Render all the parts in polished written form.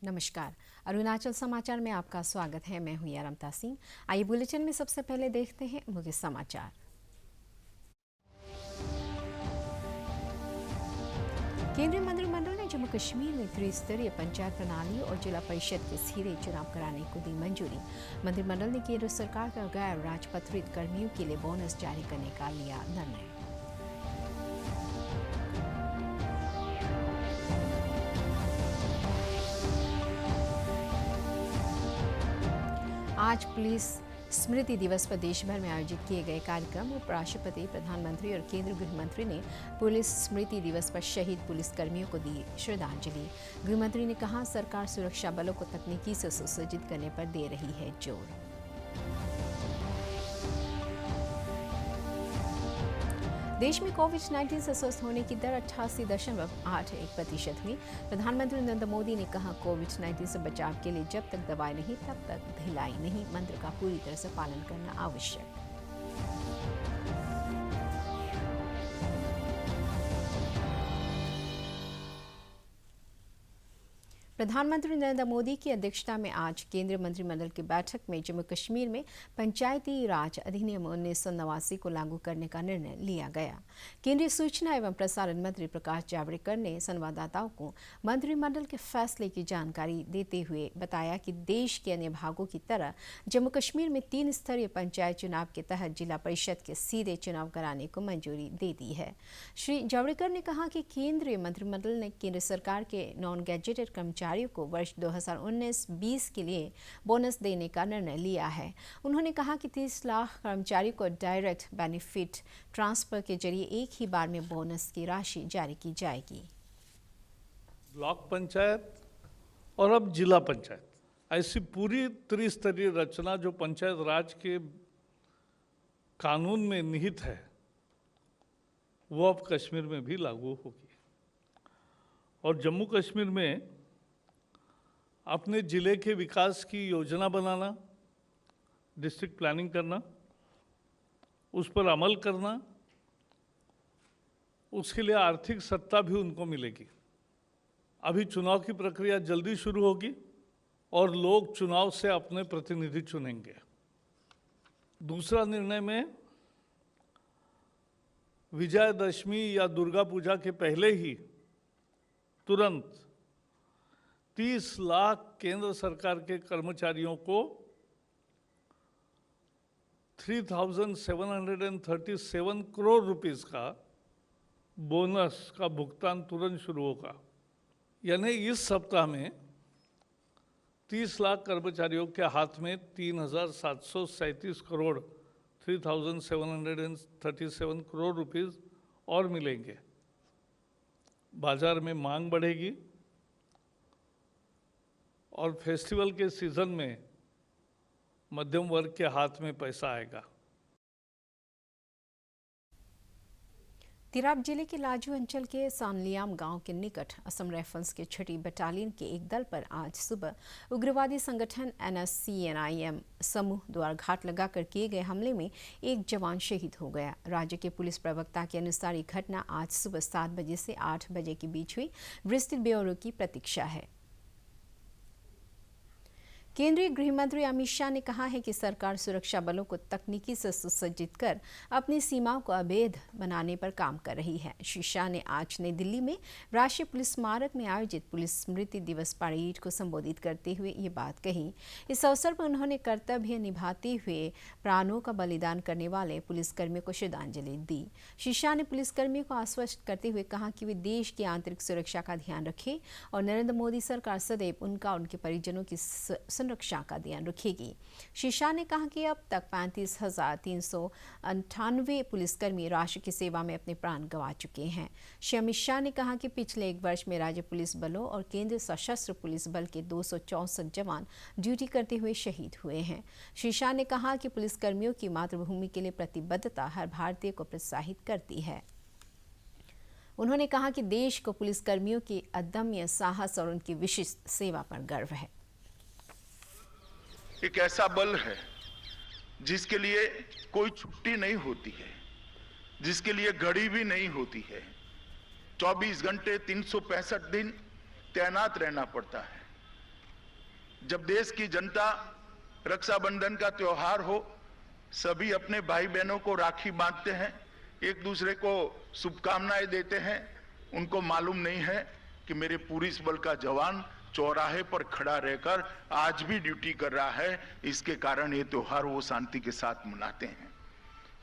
नमस्कार। अरुणाचल समाचार में आपका स्वागत है। मैं हूं यारमता सिंह। आइए बुलेटिन में सबसे पहले देखते हैं मुख्य समाचार। केंद्रीय मंत्रिमंडल ने जम्मू कश्मीर में त्रिस्तरीय पंचायत प्रणाली और जिला परिषद के सीधे चुनाव कराने को दी मंजूरी। मंत्रिमंडल ने केंद्र सरकार का गैर राजपत्रित कर्मियों के लिए बोनस जारी करने का लिया निर्णय। आज पुलिस स्मृति दिवस पर देश भर में आयोजित किए गए कार्यक्रम। उपराष्ट्रपति, प्रधानमंत्री और केंद्रीय गृह मंत्री ने पुलिस स्मृति दिवस पर शहीद पुलिसकर्मियों को दी श्रद्धांजलि। गृह मंत्री ने कहा, सरकार सुरक्षा बलों को तकनीकी से सुसज्जित करने पर दे रही है जोर। देश में कोविड-19 से स्वस्थ होने की दर 88.81% हुई। प्रधानमंत्री नरेंद्र मोदी ने कहा, कोविड-19 से बचाव के लिए जब तक दवाई नहीं तब तक ढिलाई नहीं, मंत्र का पूरी तरह से पालन करना आवश्यक। प्रधानमंत्री नरेंद्र मोदी की अध्यक्षता में आज केंद्रीय मंत्रिमंडल की बैठक में जम्मू कश्मीर में पंचायती राज अधिनियम 1989 को लागू करने का निर्णय लिया गया। केंद्रीय सूचना एवं प्रसारण मंत्री प्रकाश जावड़ेकर ने संवाददाताओं को मंत्रिमंडल के फैसले की जानकारी देते हुए बताया कि देश के अन्य भागों की तरह जम्मू कश्मीर में 3 स्तरीय पंचायत चुनाव के तहत जिला परिषद के सीधे चुनाव कराने को मंजूरी दे दी है। श्री जावड़ेकर ने कहा कि केंद्रीय मंत्रिमंडल ने केंद्र सरकार के नॉन गैजेटेड कर्मचारियों को वर्ष 2019-20 के लिए बोनस देने का निर्णय लिया है। उन्होंने कहा कि 30 लाख कर्मचारियों को डायरेक्ट बेनिफिट ट्रांसफर के जरिए एक ही बार में बोनस की राशि जारी की जाएगी। ब्लॉक पंचायत और अब जिला पंचायत, ऐसी पूरी त्रिस्तरीय रचना जो पंचायत राज के कानून में निहित है, वो अब कश्मीर में भी लागू होगी। और जम्मू कश्मीर में अपने ज़िले के विकास की योजना बनाना, डिस्ट्रिक्ट प्लानिंग करना, उस पर अमल करना, उसके लिए आर्थिक सत्ता भी उनको मिलेगी। अभी चुनाव की प्रक्रिया जल्दी शुरू होगी और लोग चुनाव से अपने प्रतिनिधि चुनेंगे। दूसरा निर्णय में विजयादशमी या दुर्गा पूजा के पहले ही तुरंत 30 लाख केंद्र सरकार के कर्मचारियों को 3,737 करोड़ रुपीस का बोनस का भुगतान तुरंत शुरू होगा। यानी इस सप्ताह में 30 लाख कर्मचारियों के हाथ में 3,737 करोड़ 3,737 करोड़ रुपीस और मिलेंगे। बाजार में मांग बढ़ेगी और फेस्टिवल के सीजन में मध्यम वर्ग के हाथ में पैसा आएगा। तिराप जिले के लाजू अंचल के सानलियाम गांव के निकट असम राइफल्स के 6ठी बटालियन के एक दल पर आज सुबह उग्रवादी संगठन NSCNIM समूह द्वारा घात लगाकर किए गए हमले में एक जवान शहीद हो गया। राज्य के पुलिस प्रवक्ता के अनुसार ये घटना आज सुबह 7 बजे से 8 बजे के बीच हुई। विस्तृत ब्यौरे की प्रतीक्षा है। केंद्रीय गृह मंत्री अमित शाह ने कहा है कि सरकार सुरक्षा बलों को तकनीकी से सुसज्जित कर अपनी सीमाओं को अवैध बनाने पर काम कर रही है। श्री शाह ने आज नई दिल्ली में राष्ट्रीय पुलिस स्मारक में आयोजित पुलिस स्मृति दिवस परेड को संबोधित करते हुए ये बात कही। इस अवसर पर उन्होंने कर्तव्य निभाते हुए प्राणों का बलिदान करने वाले पुलिसकर्मियों को श्रद्धांजलि दी। श्री शाह ने पुलिसकर्मियों को आश्वस्त करते हुए कहा कि वे देश की आंतरिक सुरक्षा का ध्यान रखें और नरेंद्र मोदी सरकार सदैव उनका और उनके परिजनों की संरक्षा का ध्यान रखेगी। श्री शाह ने कहा कि अब तक 35,398 पुलिसकर्मी राष्ट्र की सेवा में अपने प्राण गंवा चुके हैं। श्री अमित शाह ने कहा कि पिछले एक वर्ष में राज्य पुलिस बलों और केंद्रीय सशस्त्र पुलिस बल के 264 जवान ड्यूटी करते हुए शहीद हुए हैं। श्री शाह ने कहा कि पुलिसकर्मियों की मातृभूमि के लिए प्रतिबद्धता हर भारतीय को प्रोत्साहित करती है। उन्होंने कहा कि देश को पुलिसकर्मियों की अदम्य साहस और उनकी विशिष्ट सेवा पर गर्व है। एक ऐसा बल है जिसके लिए कोई छुट्टी नहीं होती है, जिसके लिए घड़ी भी नहीं होती है। 24 घंटे 365 दिन तैनात रहना पड़ता है। जब देश की जनता रक्षाबंधन का त्योहार हो, सभी अपने भाई बहनों को राखी बांधते हैं, एक दूसरे को शुभकामनाएं देते हैं। उनको मालूम नहीं है कि मेरे पुलिस बल का जवान चौराहे पर खड़ा रहकर आज भी ड्यूटी कर रहा है। इसके कारण ये त्योहार वो शांति के साथ मनाते हैं।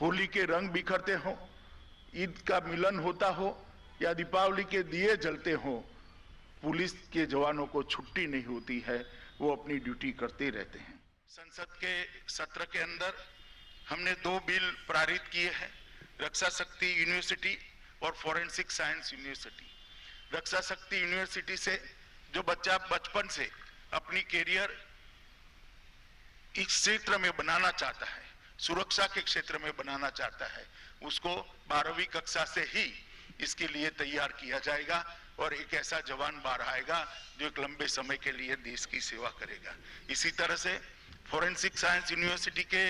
होली के रंग बिखरते हो, ईद का मिलन होता हो या दीपावली के दिए जलते हो, पुलिस के जवानों को छुट्टी नहीं होती है, वो अपनी ड्यूटी करते रहते हैं। संसद के सत्र के अंदर हमने 2 बिल पारित किए हैं, रक्षा शक्ति यूनिवर्सिटी और फॉरेंसिक साइंस यूनिवर्सिटी। रक्षा शक्ति यूनिवर्सिटी से जो बच्चा बचपन से अपनी कैरियर इस क्षेत्र में बनाना चाहता है, सुरक्षा के क्षेत्र में बनाना चाहता है, उसको 12वीं कक्षा से ही इसके लिए तैयार किया जाएगा और एक ऐसा जवान बाहर आएगा जो एक लंबे समय के लिए देश की सेवा करेगा। इसी तरह से फॉरेंसिक साइंस यूनिवर्सिटी के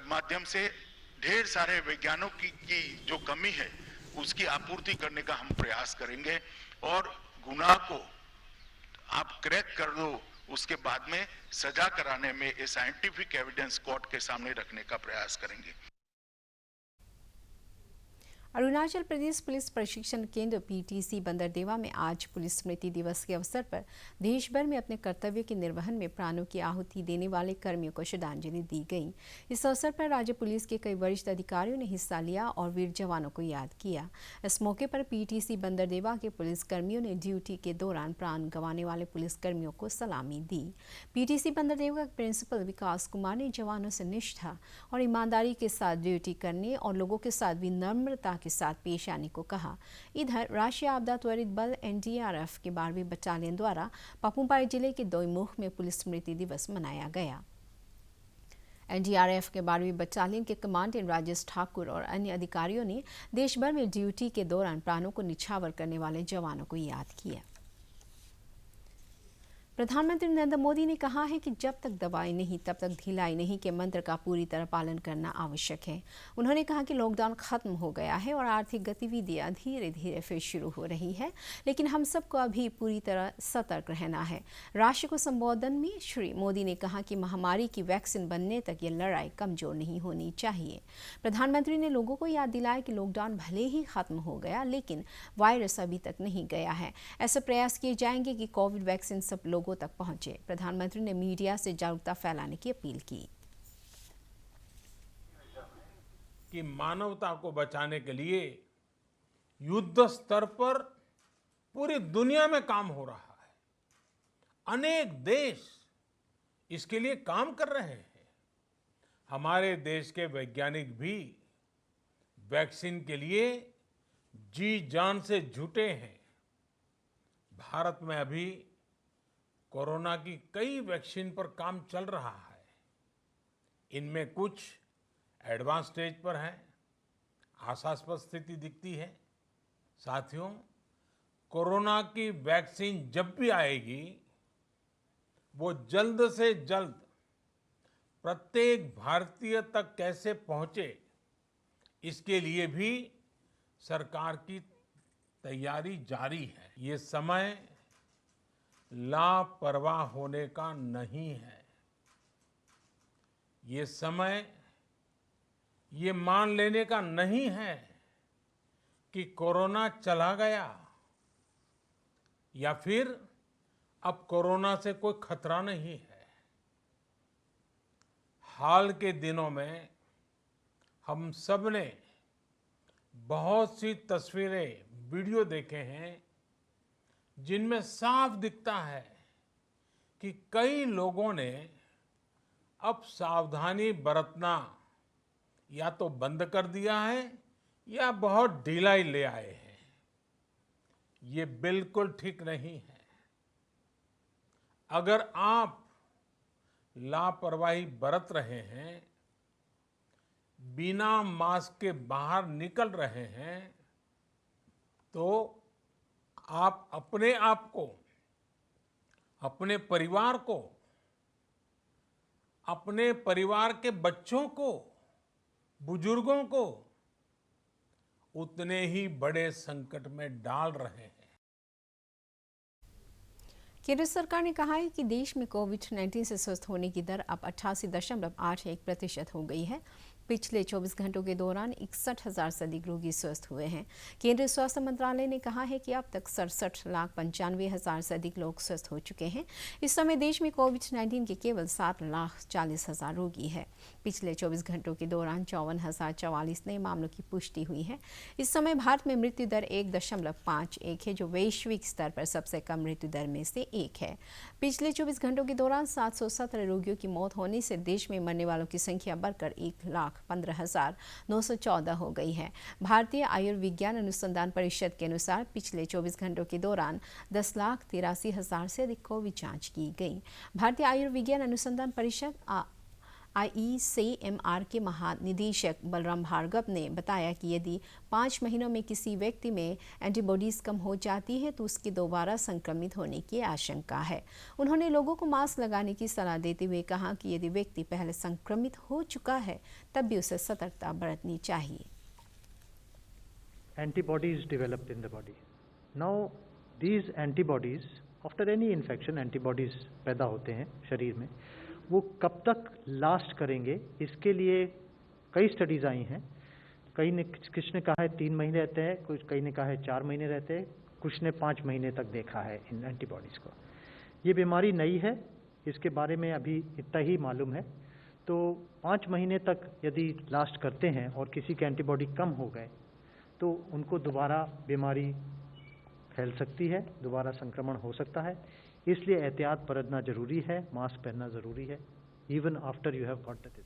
माध्यम से ढेर सारे वैज्ञानिकों की जो कमी है उसकी आपूर्ति करने का हम प्रयास करेंगे और गुनाह को आप क्रैक कर दो, उसके बाद में सजा कराने में ये साइंटिफिक एविडेंस कोर्ट के सामने रखने का प्रयास करेंगे। अरुणाचल प्रदेश पुलिस प्रशिक्षण केंद्र पीटीसी बंदरदेवा में आज पुलिस स्मृति दिवस के अवसर पर देश भर में अपने कर्तव्य के निर्वहन में प्राणों की आहुति देने वाले कर्मियों को श्रद्धांजलि दी गई। इस अवसर पर राज्य पुलिस के कई वरिष्ठ अधिकारियों ने हिस्सा लिया और वीर जवानों को याद किया। इस मौके पर पीटीसी बंदरदेवा के पुलिस कर्मियों ने ड्यूटी के दौरान प्राण गंवाने वाले पुलिस कर्मियों को सलामी दी। पीटीसी बंदरदेवा के प्रिंसिपल विकास कुमार ने जवानों से निष्ठा और ईमानदारी के साथ ड्यूटी करने और लोगों के साथ विनम्रता के साथ पेश आने को कहा। इधर राष्ट्रीय आपदा त्वरित बल एनडीआरएफ के 12वीं बटालियन द्वारा पापुमपारे जिले के दोईमुख में पुलिस स्मृति दिवस मनाया गया। एनडीआरएफ के 12वीं बटालियन के कमांडेंट राजेश ठाकुर और अन्य अधिकारियों ने देश भर में ड्यूटी के दौरान प्राणों को निछावर करने वाले जवानों को याद किया। प्रधानमंत्री नरेंद्र मोदी ने कहा है कि जब तक दवाई नहीं तब तक ढिलाई नहीं के मंत्र का पूरी तरह पालन करना आवश्यक है। उन्होंने कहा कि लॉकडाउन खत्म हो गया है और आर्थिक गतिविधियां धीरे धीरे फिर शुरू हो रही है, लेकिन हम सबको अभी पूरी तरह सतर्क रहना है। राष्ट्र को संबोधन में श्री मोदी ने कहा कि महामारी की वैक्सीन बनने तक ये लड़ाई कमजोर नहीं होनी चाहिए। प्रधानमंत्री ने लोगों को याद दिलाया कि लॉकडाउन भले ही खत्म हो गया, लेकिन वायरस अभी तक नहीं गया है। ऐसे प्रयास किए जाएंगे कि कोविड वैक्सीन सब लोगों तक पहुंचे। प्रधानमंत्री ने मीडिया से जागरूकता फैलाने की अपील की कि मानवता को बचाने के लिए युद्ध स्तर पर पूरी दुनिया में काम हो रहा है। अनेक देश इसके लिए काम कर रहे हैं। हमारे देश के वैज्ञानिक भी वैक्सीन के लिए जी जान से जुटे हैं। भारत में अभी कोरोना की कई वैक्सीन पर काम चल रहा है। इनमें कुछ एडवांस स्टेज पर है, आशास्पद स्थिति दिखती है। साथियों, कोरोना की वैक्सीन जब भी आएगी वो जल्द से जल्द प्रत्येक भारतीय तक कैसे पहुंचे, इसके लिए भी सरकार की तैयारी जारी है। ये समय लापरवाह होने का नहीं है। ये समय ये मान लेने का नहीं है कि कोरोना चला गया या फिर अब कोरोना से कोई खतरा नहीं है। हाल के दिनों में हम सब ने बहुत सी तस्वीरें, वीडियो देखे हैं जिनमें साफ दिखता है कि कई लोगों ने अब सावधानी बरतना या तो बंद कर दिया है या बहुत ढिलाई ले आए हैं। ये बिल्कुल ठीक नहीं है। अगर आप लापरवाही बरत रहे हैं, बिना मास्क के बाहर निकल रहे हैं, तो आप अपने आप को, अपने परिवार को, अपने परिवार के बच्चों को, बुजुर्गों को उतने ही बड़े संकट में डाल रहे हैं। केंद्र सरकार ने कहा है कि देश में कोविड-19 से स्वस्थ होने की दर अब 88.81% हो गई है। पिछले 24 घंटों के दौरान 61,000 से अधिक रोगी स्वस्थ हुए हैं। केंद्रीय स्वास्थ्य मंत्रालय ने कहा है कि अब तक 67,95,000 से अधिक लोग स्वस्थ हो चुके हैं। इस समय देश में कोविड-19 के केवल 7,40,000 रोगी हैं। पिछले 24 घंटों के दौरान 54,044 नए मामलों की पुष्टि हुई है। इस समय भारत में मृत्यु दर 1.51 है, जो वैश्विक स्तर पर सबसे कम मृत्यु दर में से एक है। पिछले 24 घंटों के दौरान 717 रोगियों की मौत होने से देश में मरने वालों की संख्या बढ़कर 1,15,914 हो गई है। भारतीय आयुर्विज्ञान अनुसंधान परिषद के अनुसार पिछले 24 घंटों के दौरान 10,83,000 से अधिक कोविड जांच की गई। भारतीय आयुर्विज्ञान अनुसंधान परिषद IECMR के महानिदेशक बलराम भार्गव ने बताया कि यदि 5 महीनों में किसी व्यक्ति में एंटीबॉडीज कम हो जाती है तो उसके दोबारा संक्रमित होने की आशंका है। उन्होंने लोगों को मास्क लगाने की सलाह देते हुए कहा कि यदि व्यक्ति पहले संक्रमित हो चुका है तब भी उसे सतर्कता बरतनी चाहिए। Antibodies developed in the body. Now these antibodies, after any infection, antibodies पैदा होते हैं शरीर में, वो कब तक लास्ट करेंगे इसके लिए कई स्टडीज़ आई हैं। किसी ने कहा है 3 महीने रहते हैं, कई ने कहा है 4 महीने रहते हैं, कुछ ने 5 महीने तक देखा है इन एंटीबॉडीज़ को। ये बीमारी नई है, इसके बारे में अभी इतना ही मालूम है। तो 5 महीने तक यदि लास्ट करते हैं और किसी के एंटीबॉडी कम हो गए तो उनको दोबारा बीमारी फैल सकती है, दोबारा संक्रमण हो सकता है। इसलिए एहतियात बरतना जरूरी है, मास्क पहनना जरूरी है, even after you have got the disease.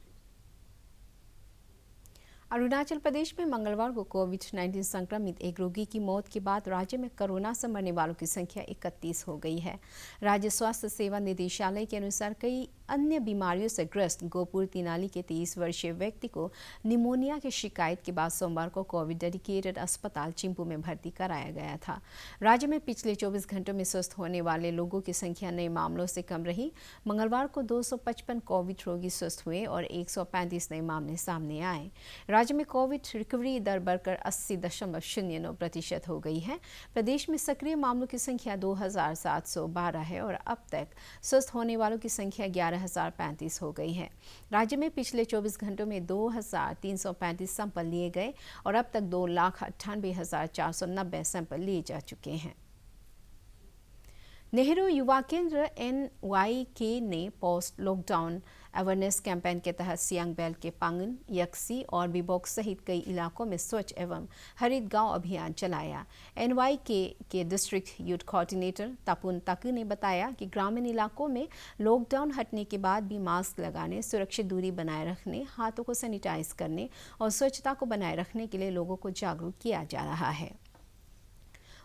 Arunachal Pradesh में मंगलवार को कोविड-19 संक्रमित एक रोगी की मौत के बाद राज्य में कोरोना से मरने वालों की संख्या 31 हो गई है। राज्य स्वास्थ्य सेवा निदेशालय के अनुसार कई अन्य बीमारियों से ग्रस्त गोपुर तिनाली के 23 वर्षीय व्यक्ति को निमोनिया की शिकायत के बाद सोमवार को कोविड डेडिकेटेड अस्पताल चिंपू में भर्ती कराया गया था। राज्य में पिछले 24 घंटों में स्वस्थ होने वाले लोगों की संख्या नए मामलों से कम रही। मंगलवार को 255 कोविड रोगी स्वस्थ हुए और 135 नए मामले सामने आए। राज्य में कोविड रिकवरी दर बढ़कर 80.09% हो गई है। प्रदेश में सक्रिय मामलों की संख्या 2,712 है और अब तक स्वस्थ होने वालों की संख्या 11,035 हो गई है। राज्य में पिछले 24 घंटों में 2,335 सैंपल लिए गए और अब तक 2,98,490 सैंपल लिए जा चुके हैं। नेहरू युवा केंद्र NYK ने पोस्ट लॉकडाउन अवेयरनेस कैंपेन के तहत सियांग बेल्ट के पांगन, यक्सी और बिबोक सहित कई इलाकों में स्वच्छ एवं हरित गांव अभियान चलाया। NYK के डिस्ट्रिक्ट यूथ कोऑर्डिनेटर तापुन ताकू ने बताया कि ग्रामीण इलाकों में लॉकडाउन हटने के बाद भी मास्क लगाने, सुरक्षित दूरी बनाए रखने, हाथों को सैनिटाइज करने और स्वच्छता को बनाए रखने के लिए लोगों को जागरूक किया जा रहा है।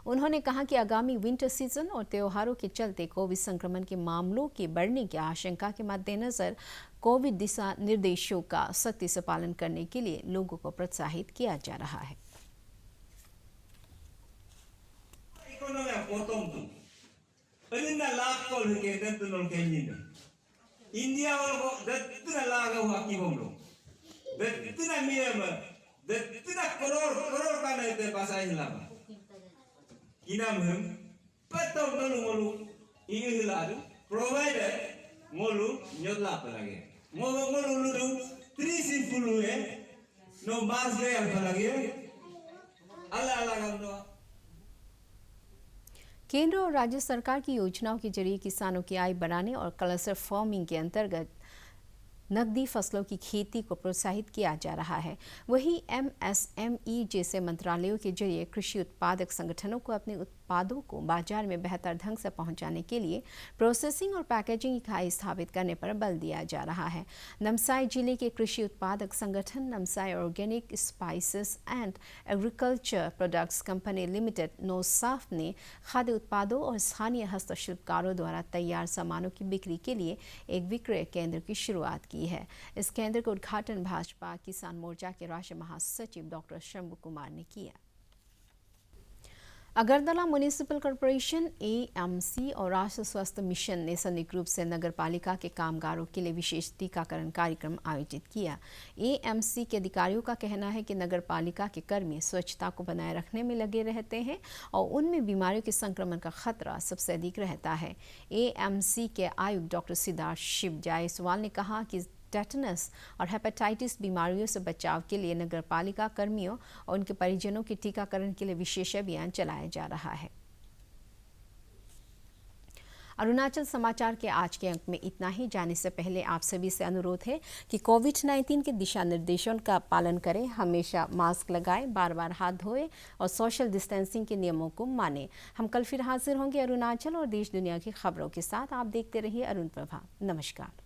उन्होंने कहा कि आगामी विंटर सीजन और त्योहारों के चलते कोविड संक्रमण के मामलों के बढ़ने की आशंका के मद्देनजर कोविड दिशा निर्देशों का सख्ती से पालन करने के लिए लोगों को प्रोत्साहित किया जा रहा है। Kinamhum patau tolu ngolu ingiladu provider ngolu nyotla pelagi ngolu lu 350 no mas gaya pelagi ala gamdo। केंद्र और राज्य सरकार की योजनाओं के जरिए किसानों की आय बढ़ाने और क्लस्टर फार्मिंग के अंतर्गत नकदी फसलों की खेती को प्रोत्साहित किया जा रहा है। वहीं MSME जैसे मंत्रालयों के जरिए कृषि उत्पादक संगठनों को अपने उत्पादों को बाजार में बेहतर ढंग से पहुंचाने के लिए प्रोसेसिंग और पैकेजिंग इकाई स्थापित करने पर बल दिया जा रहा है। नमसाई जिले के कृषि उत्पादक संगठन Namsai organic spices and agriculture products company limited नोसाफ ने खाद्य उत्पादों और स्थानीय हस्तशिल्पकारों द्वारा तैयार सामानों की बिक्री के लिए एक विक्रय केंद्र की शुरुआत की है। इस केंद्र का उद्घाटन भाजपा किसान मोर्चा के राष्ट्रीय महासचिव डॉक्टर शंभू कुमार ने किया। अगरतला म्युनिसिपल कॉरपोरेशन AMC और राष्ट्रीय स्वास्थ्य मिशन ने संयुक्त रूप से नगर पालिका के कामगारों के लिए विशेष टीकाकरण कार्यक्रम आयोजित किया। AMC के अधिकारियों का कहना है कि नगर पालिका के कर्मी स्वच्छता को बनाए रखने में लगे रहते हैं और उनमें बीमारियों के संक्रमण का खतरा सबसे अधिक रहता है। AMC के आयुक्त डॉक्टर सिद्धार्थ शिव जायसवाल ने कहा कि टेटनस और हेपेटाइटिस बीमारियों से बचाव के लिए नगर पालिका कर्मियों और उनके परिजनों के टीकाकरण के लिए विशेष अभियान चलाया जा रहा है। अरुणाचल समाचार के आज के अंक में इतना ही। जाने से पहले आप सभी से अनुरोध है कि कोविड-19 के दिशा निर्देशों का पालन करें, हमेशा मास्क लगाएं, बार-बार हाथ धोएं और सोशल डिस्टेंसिंग के नियमों को मानें। हम कल फिर हाजिर होंगे अरुणाचल और देश दुनिया की खबरों के साथ। आप देखते रहिए अरुण प्रभा। नमस्कार।